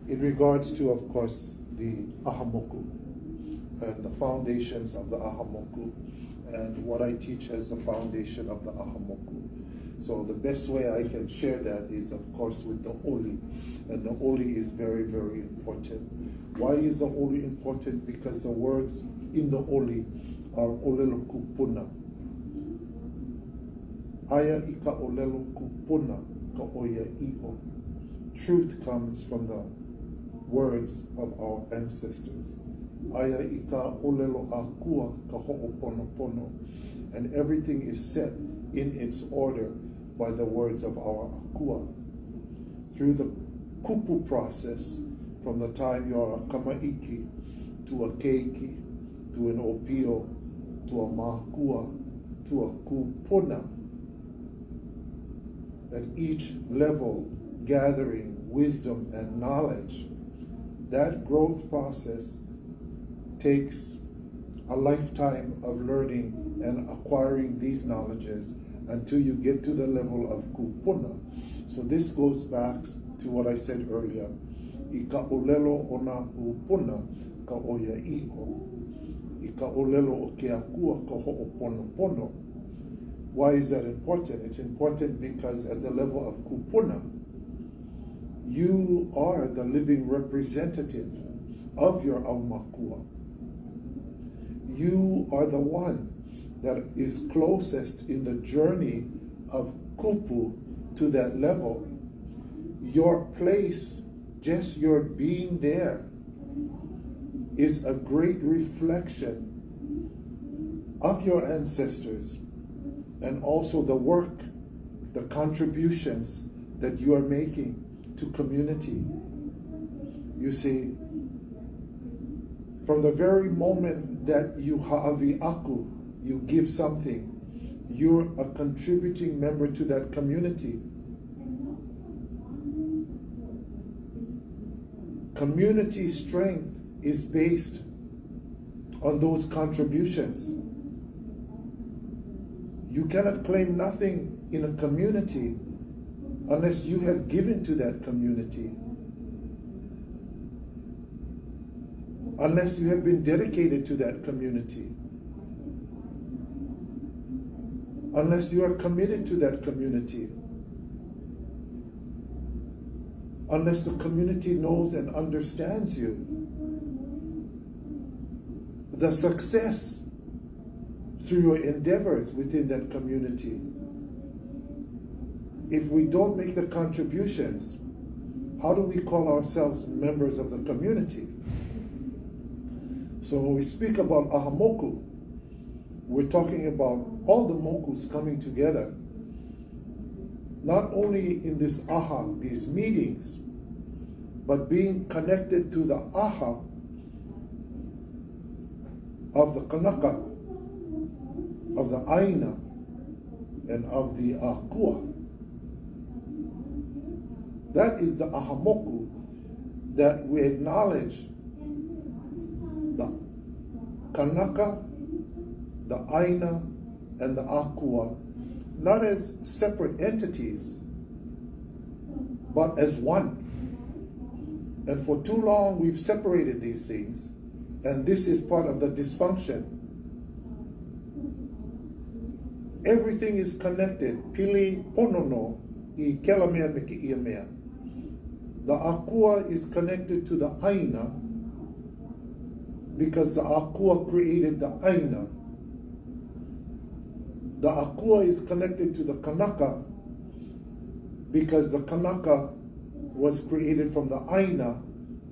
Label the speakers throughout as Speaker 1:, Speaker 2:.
Speaker 1: in regards to, of course, the ʻAHA MOKU and the foundations of the ʻAHA MOKU and what I teach as the foundation of the ʻAHA MOKU. So the best way I can share that is, of course, with the oli. And the oli is very, very important. Why is the oli important? Because the words in the oli are olelo kupuna. Aya ika olelo kupuna ka oia i'o. Truth comes from the words of our ancestors. Aya ika olelo AKUA ka ho'oponopono. And everything is set in its order by the words of our AKUA. Through the kupu process, from the time you are a kamaiki, to a keiki, to an opio, to a mākua, to a kupuna, at each level gathering wisdom and knowledge, that growth process takes a lifetime of learning and acquiring these knowledges until you get to the level of kupuna. So this goes back to what I said earlier. Ika olelo ona kupuna ka oia i'o. Ika olelo o ke akua ka ho'oponopono. Why is that important? It's important because at the level of kupuna, you are the living representative of your aumakua. You are the one that is closest in the journey of kupu to that level. Your place, just your being there, is a great reflection of your ancestors and also the work, the contributions that you are making to community. You see, from the very moment that you ha'awi aku, you give something, you're a contributing member to that community. Community strength is based on those contributions. You cannot claim nothing in a community unless you have given to that community. Unless you have been dedicated to that community. Unless you are committed to that community. Unless the community knows and understands you. The success through your endeavors within that community. If we don't make the contributions, how do we call ourselves members of the community? So when we speak about ʻAHA MOKU, we're talking about all the mokus coming together, not only in this ʻAHA, these meetings, but being connected to the ʻAHA of the KΑNAK, of the ʻAINA, and of the AKUA. That is the ʻAHA MOKU, that we acknowledge the KANAK, the ʻAINA, and the AKUA, not as separate entities, but as one. And for too long we've separated these things, and this is part of the dysfunction. Everything is connected. Pili ponono I kela mea me ke ia mea. The AKUA is connected to the ʻAINA because the AKUA created the ʻAINA. The AKUA is connected to the KANAK because the KANAK was created from the ʻAINA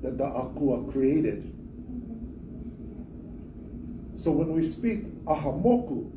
Speaker 1: that the AKUA created. So when we speak ʻAHA MOKU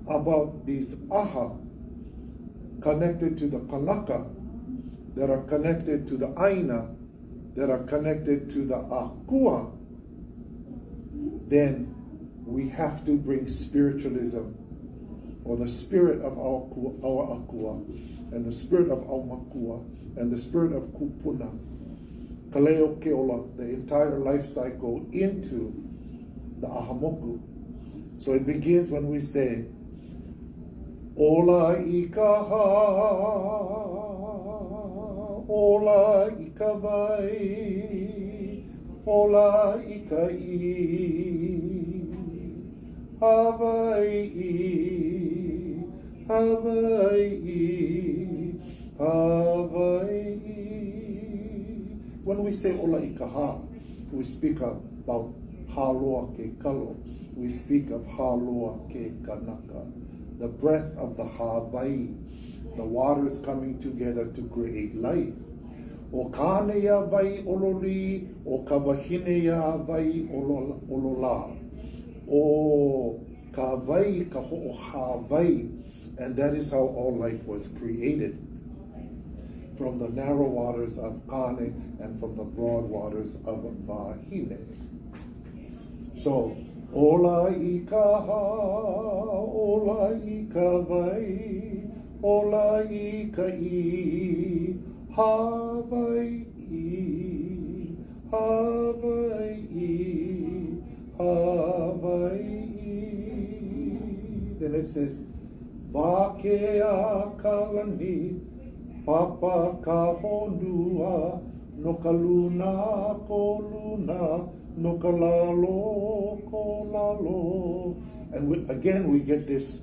Speaker 1: about these ʻAHA connected to the KANAK, that are connected to the ʻAINA, that are connected to the AKUA, then we have to bring spiritualism, or the spirit of our AKUA, and the spirit of aumakua, and the spirit of kupuna, kaleo keola, the entire life cycle into the ʻAHA MOKU. So it begins when we say, Ola i ka ha, ola Ola i ka wai, ola i ka I, Hawaiʻi, Hawaiʻi, Hawaiʻi. When we say ola i ka ha, we speak about haloa ke kalo. We speak of haloa ke kānaka, the breath of the Hawaii, the waters coming together to create life. O kāne ia vai ololi, o ka wahine ia vai olola. O ka vai ka ho'oha vai. And that is how all life was created. From the narrow waters of Kane and from the broad waters of Wahine. So, ola I ka ha, ola I ka vai, ola I ka I, Hawaiʻi, Hawaiʻi, Hawaiʻi. Then it says, Vakea kalani, Papa ka honua, no ka luna ko luna, no ka lalo ko lalo. And again we get this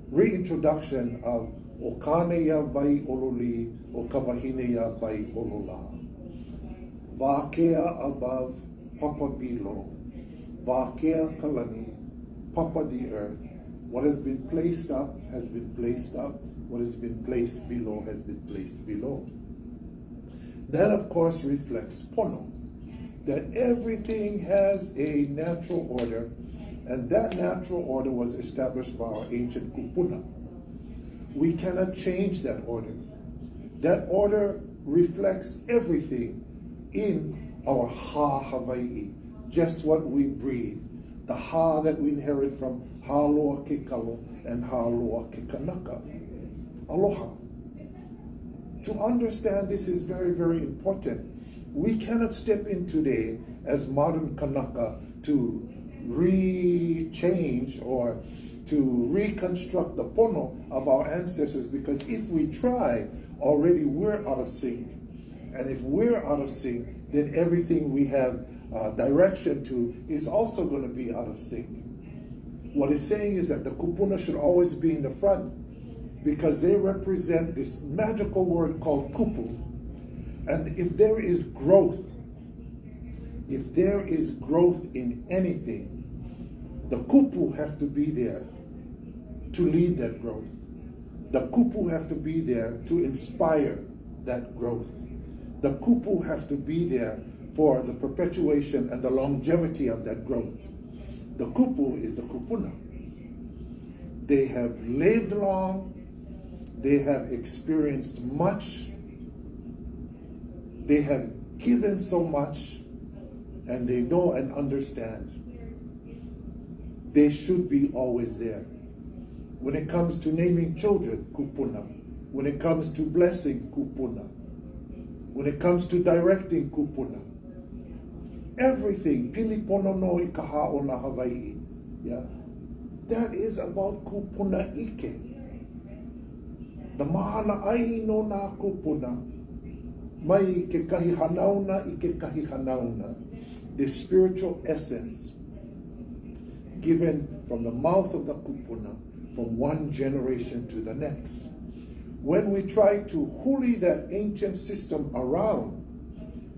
Speaker 1: reintroduction of o kāne ia vai ololi, o ka wahine ia vai olola. Vakea above, Papa below. Vakea kalani, Papa the earth. What has been placed up has been placed up. What has been placed below has been placed below. That, of course, reflects pono, that everything has a natural order, and that natural order was established by our ancient kupuna. We cannot change that order. That order reflects everything in our ha Hawaii, just what we breathe. The ha that we inherit from haloa ke kalo and haloa ke kānaka. Aloha. To understand this is very, very important. We cannot step in today as modern Kanaka to re-change or to reconstruct the pono of our ancestors, because if we try, already we're out of sync. And if we're out of sync, then everything we have direction to is also going to be out of sync. What it's saying is that the kupuna should always be in the front, because they represent this magical word called kupu. And if there is growth in anything, the kupu have to be there to lead that growth. The kupu have to be there to inspire that growth. The kupu have to be there for the perpetuation and the longevity of that growth. The kupu is the kupuna. They have lived long, they have experienced much, they have given so much, and they know and understand. They should be always there. When it comes to naming children, kupuna. When it comes to blessing, kupuna. When it comes to directing, kupuna. Everything, pili pono no I kaha o na Hawaii. Yeah, that is about kupuna ike. The mahana ai no na kupuna. Mai ke kahi hanauna I ke kahi hanauna. The spiritual essence given from the mouth of the kupuna from one generation to the next. When we try to huli that ancient system around,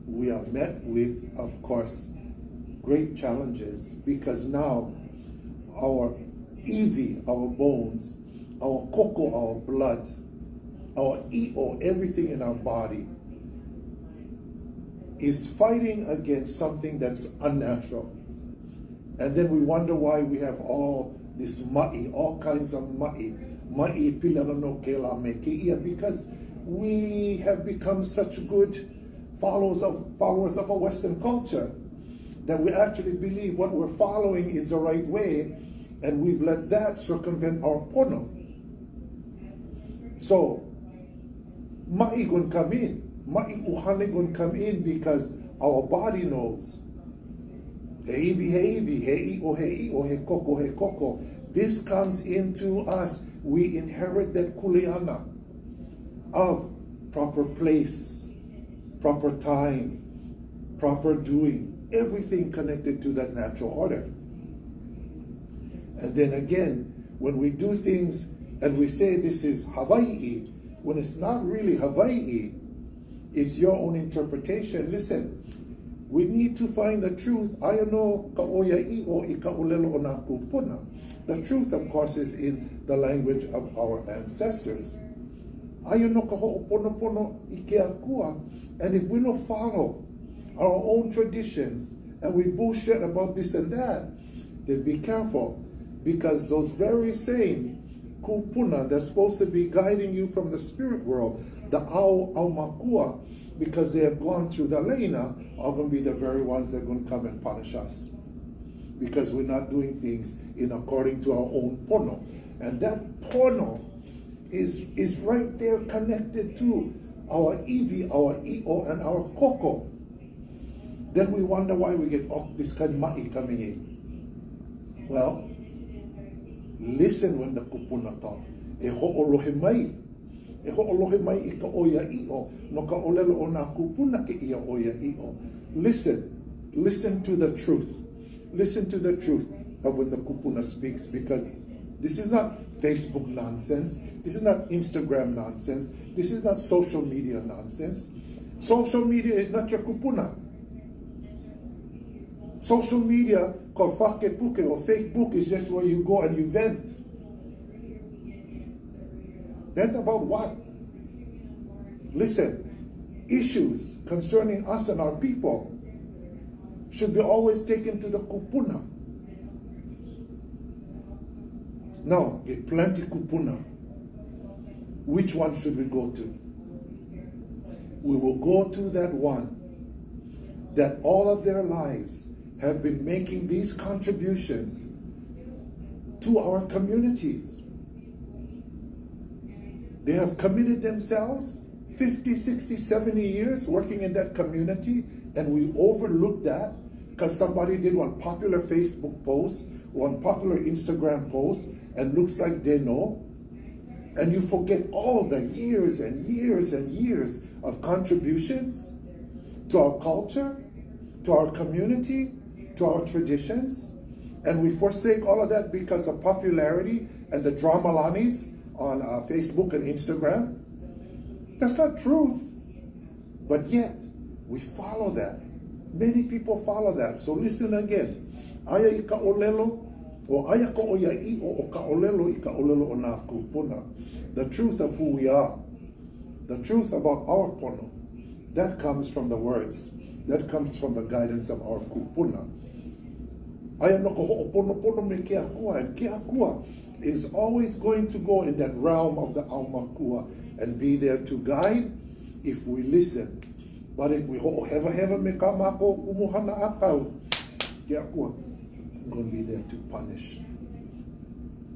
Speaker 1: we are met with, of course, great challenges, because now our iwi, our bones, our koko, our blood, our i'o, everything in our body, is fighting against something that's unnatural. And then we wonder why we have all this ma'i, all kinds of ma'i pilana no ke la me ke ia, because we have become such good followers of a Western culture that we actually believe what we're following is the right way, and we've let that circumvent our pono. So, ma'i gon come in, ma'i uhane gon come in, because our body knows. He iwi, he i'o, he koko. This comes into us. We inherit that kuleana of proper place, proper time, proper doing, everything connected to that natural order. And then again, when we do things and we say this is Hawaiʻi, when it's not really Hawaiʻi, it's your own interpretation. Listen, we need to find the truth. The truth, of course, is in the language of our ancestors. And if we don't follow our own traditions and we bullshit about this and that, then be careful, because those very same kupuna that's supposed to be guiding you from the spirit world, the makua, because they have gone through the ʻAINA, are going to be the very ones that are going to come and punish us, because we're not doing things in according to our own pono. And that pono is right there connected to our iwi, our i'o, and our koko. Then we wonder why we get this kind of ma'i coming in. Well, listen when the kupuna talk. E ho'olohe mai. E ho'olohe mai I ka oia i'o. No ka olelo o nā kupuna ke ia oia i'o. Listen to the truth. Listen to the truth of when the kupuna speaks, because this is not Facebook nonsense. This is not Instagram nonsense. This is not social media nonsense. Social media is not your kupuna. Social media, called whakepuke or fake book, is just where you go and you vent. Vent about what? Listen, issues concerning us and our people should be always taken to the kupuna. Now, get plenty kupuna. Which one should we go to? We will go to that one that all of their lives have been making these contributions to our communities. They have committed themselves 50, 60, 70 years working in that community, and we overlook that because somebody did one popular Facebook post, one popular Instagram post, and looks like they know. And you forget all the years and years and years of contributions to our culture, to our community, to our traditions, and we forsake all of that because of popularity and the dramalanis on Facebook and Instagram. That's not truth, but yet we follow that. Many people follow that. So listen again. Aya I ka olelo, o aya ka oia I o ka olelo I ka olelo o nā kupuna. The truth of who we are, the truth about our pono, that comes from the words. That comes from the guidance of our kupuna. Aya no ka ho'oponopono me ke AKUA, and ke AKUA is always going to go in that realm of the aumakua and be there to guide if we listen. But if we ho'oheva me ka mako umuhana akau, ke AKUA, I'm going to be there to punish.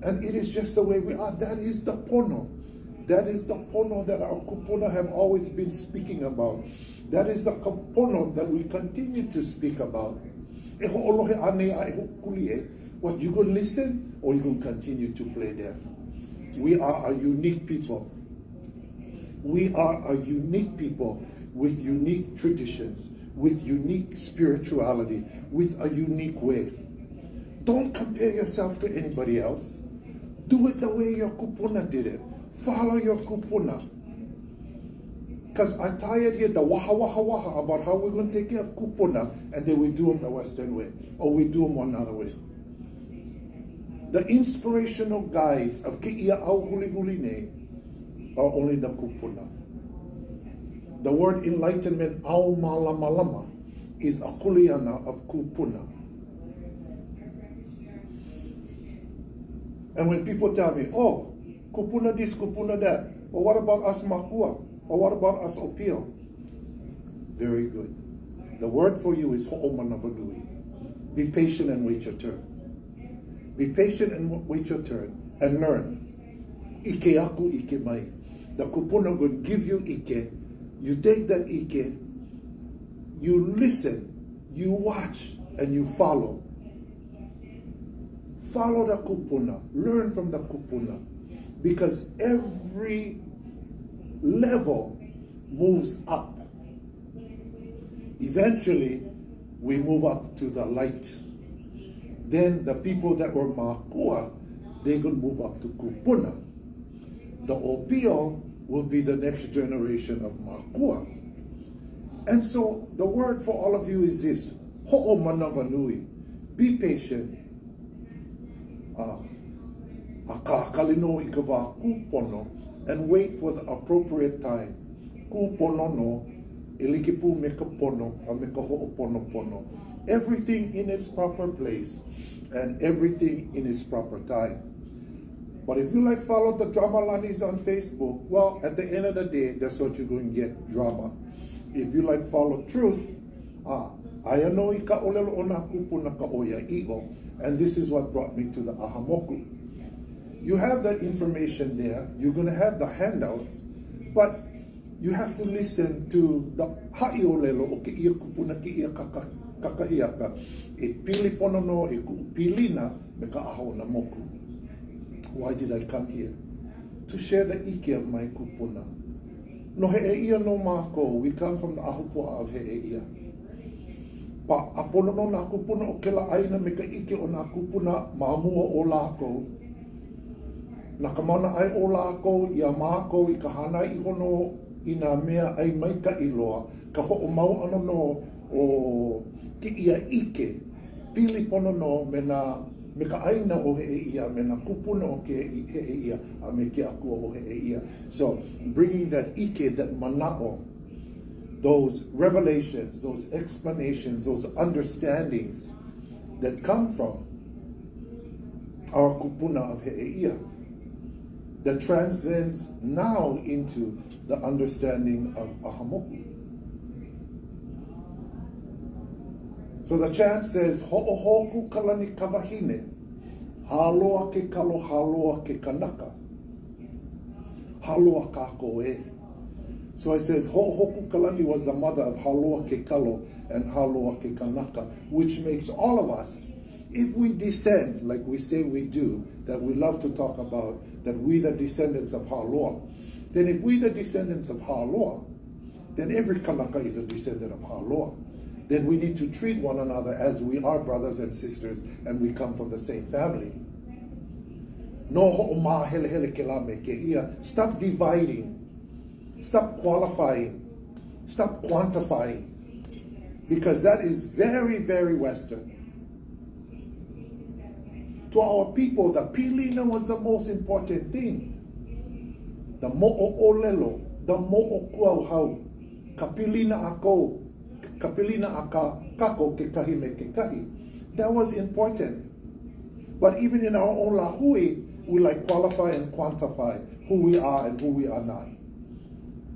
Speaker 1: And it is just the way we are. That is the pono. That is the pono that our kupuna have always been speaking about. That is the pono that we continue to speak about. What, you gonna listen or you gonna continue to play deaf? We are a unique people. We are a unique people with unique traditions, with unique spirituality, with a unique way. Don't compare yourself to anybody else. Do it the way your kupuna did it. Follow your kupuna. Because I'm tired here, the waha about how we're going to take care of kupuna, and then we do them the Western way, or we do them one other way. The inspirational guides of Ki'ia au Hulihuline are only the kupuna. The word enlightenment, au malamalama, is a kuliana of kupuna. And when people tell me, oh, kupuna this, kupuna that, well, what about us makua? Or what about us opio? Very good. The word for you is ho'omanavanui. Be patient and wait your turn. Be patient and wait your turn and learn. Ike aku ike mai. The kupuna will give you ike. You take that ike, you listen, you watch, and you follow. Follow the kupuna. Learn from the kupuna. Because every level moves up. Eventually, we move up to the light. Then the people that were Makua, they could move up to Kupuna. The Opio will be the next generation of Makua. And so the word for all of you is this: Ho'o manavanui. Be patient. Akakalino ikava kupono, and wait for the appropriate time. Kupono no, ilikipu mekapono, ameka ho'oponopono. Everything in its proper place and everything in its proper time. But if you like follow the drama lanis on Facebook, well, at the end of the day, that's what you're going to get, drama. If you like follow truth, ayano ika olelo ona kupuna ka oya io, and this is what brought me to the ʻAHA MOKU. You have that information there. You're going to have the handouts, but you have to listen to the ha'i olelo o ke ia kupuna ke ia kakahiaka. E pili pono no e kupilina me ka ʻaha o na moku. Why did I come here? To share the ike of my kupuna. No he'eia no mākou, we come from the ahupua of he'eia. Pa apolo no nā kupuna o ke la ʻAINA me ka ike o nā kupuna maamua o lākou. Nā ka mana ai o lākou, ia mākou i ka hana i hono i nā mea ai maika i loa, ka ho'o mau ano no o ki ia ike, pili pono no me ka ʻAINA o he'eia, me nā kupuna o ke he'eia, a me ke AKUA o he'eia. So, bringing that ike, that mana'o, those revelations, those explanations, those understandings that come from our kupuna of he'eia, that transcends now into the understanding of ʻAHA MOKU. So the chant says, ho'ohoku kalani kawahine, haloa ke kalo, haloa ke kāNAK, haloa kākou e. So it says, ho'ohoku kalani was the mother of haloa ke kalo and haloa ke kāNAK, which makes all of us, if we descend, like we say we do, that we love to talk about, that we the descendants of Haloa, then if we the descendants of Haloa, then every kāNAK is a descendant of Haloa. Then we need to treat one another as we are brothers and sisters, and we come from the same family. No ho'oma hele hele ke la me ke ia. Stop dividing. Stop qualifying. Stop quantifying. Because that is very, very Western. To our people, the pilina was the most important thing. The mo'o olelo, the mo'o kuauhau, ka pilina ako, ka pilina aka kako ke kahi me ke kahi. That was important. But even in our own lahui, we like qualify and quantify who we are and who we are not.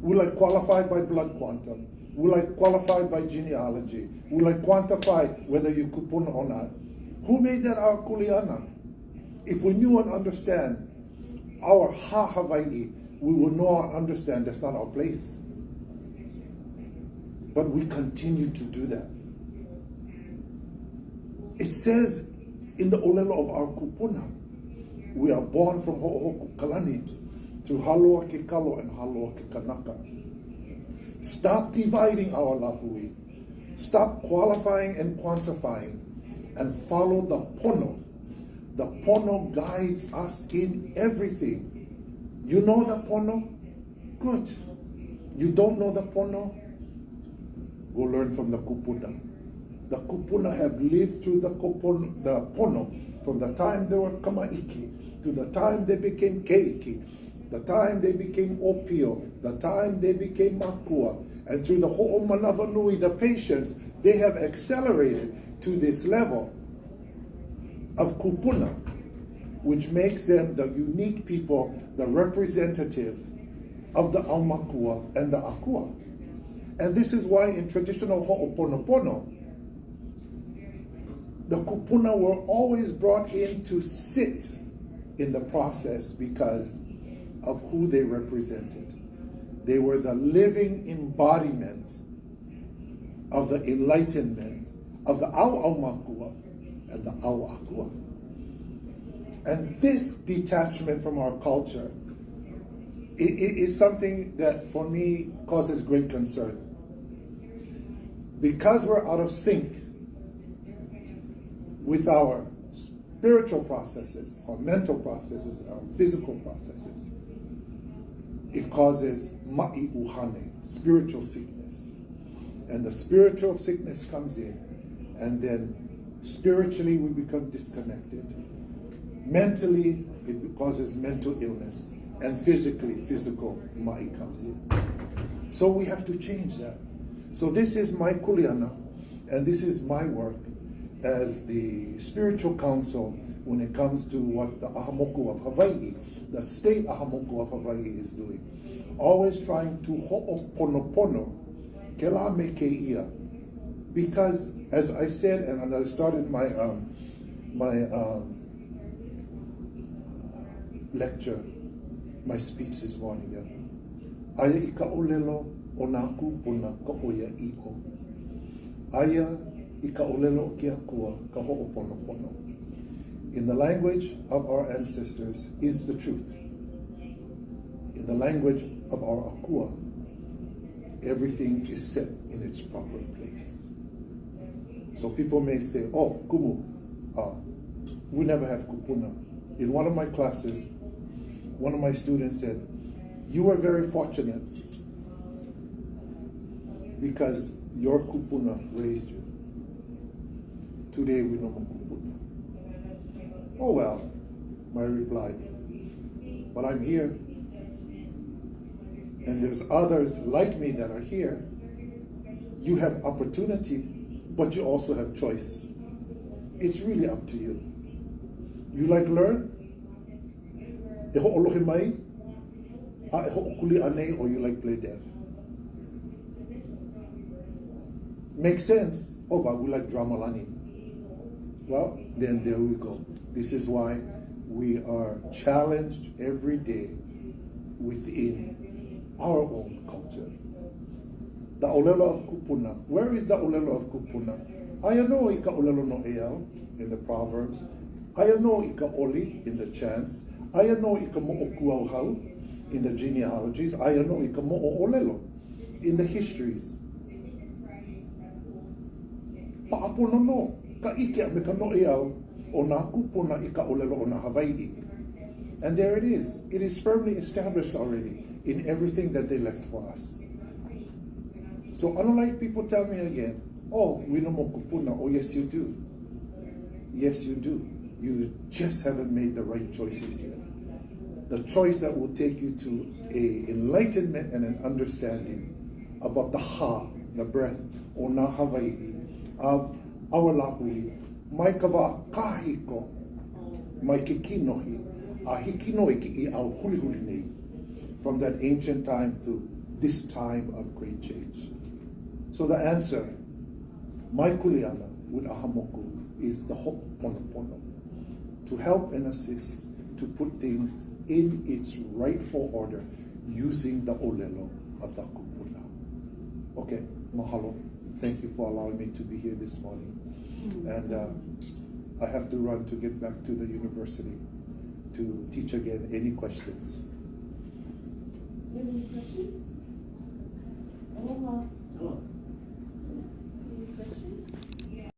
Speaker 1: We like qualified by blood quantum. We like qualified by genealogy. We like quantify whether you kupuna or not. Who made that our kuleana? If we knew and understand our Hawaiʻi, we will know and understand that's not our place. But we continue to do that. It says in the olelo of our kupuna, we are born from ho'ohoku kalani through haloa ke kalo and haloa ke kāNAK. Stop dividing our lahui. Stop qualifying and quantifying, and follow the pono. The pono guides us in everything. You know the pono? Good. You don't know the pono? Go learn from the kupuna. The kupuna have lived through the pono from the time they were kamaiki to the time they became keiki, the time they became opio, the time they became makua, and through the ho'omanavanui, the patience, they have accelerated to this level of kupuna, which makes them the unique people, the representative of the aumakua and the AKUA. And this is why in traditional ho'oponopono, the kupuna were always brought in to sit in the process because of who they represented. They were the living embodiment of the enlightenment of the aumakua and the AKUA. And this detachment from our culture is something that for me causes great concern. because we're out of sync with our spiritual processes, our mental processes, our physical processes, it causes ma'i uhane, spiritual sickness. And the spiritual sickness comes in, and then spiritually we become disconnected. Mentally, it causes mental illness. And physically, physical ma'i comes in. So we have to change that. So this is my kuleana, and this is my work as the spiritual counsel when it comes to what the ʻAHA MOKU of Hawaii, the state ʻAHA MOKU of Hawaii is doing. Always trying to ho'oponopono, ke la me ke ia. Because, as I said, and I started my lecture, my speech this morning, aya I ka olelo o nā kupuna ka oia iho. Aya I ka olelo o ke AKUA ka ho'oponopono. In the language of our ancestors is the truth. In the language of our AKUA, everything is set in its proper place. So people may say, oh, kumu, we never have kupuna. In one of my classes, one of my students said, you were very fortunate because your kupuna raised you. Today we no more kupuna. Oh well, my reply, but I'm here. And there's others like me that are here. You have opportunity, but you also have choice. It's really up to you. You like learn? Or you like play deaf? Makes sense. Oh, but we like drama lani. Well, then there we go. This is why we are challenged every day within our own culture. The olelo of kupuna. Where is the olelo of kupuna? Aya no ika olelo no eal in the Proverbs. Aya no ika oli in the chants. Aya no ika mo'oku hau in the genealogies. Aya no ika mo'o olelo in the histories. Pa'apono no ka ike me ka no eal o nā kupuna ika olelo o nā Hawaiʻi. And there it is. It is firmly established already in everything that they left for us. So unlike people tell me again, oh, we no more kupuna. Oh, yes, you do. Yes, you do. You just haven't made the right choices yet. The choice that will take you to a enlightenment and an understanding about the ha, the breath, o nā Hawaiʻi, of our lahui, mai kawa kahiko, mai ke kinohi, a hikinohi ki I au huli huli nei, from that ancient time to this time of great change. So the answer, my kuleana with ʻAHA MOKU, is the ho'oponopono, to help and assist to put things in its rightful order using the olelo of the kupuna. Okay, mahalo. Thank you for allowing me to be here this morning. And I have to run to get back to the university to teach again. Any questions?
Speaker 2: Any questions? Aloha.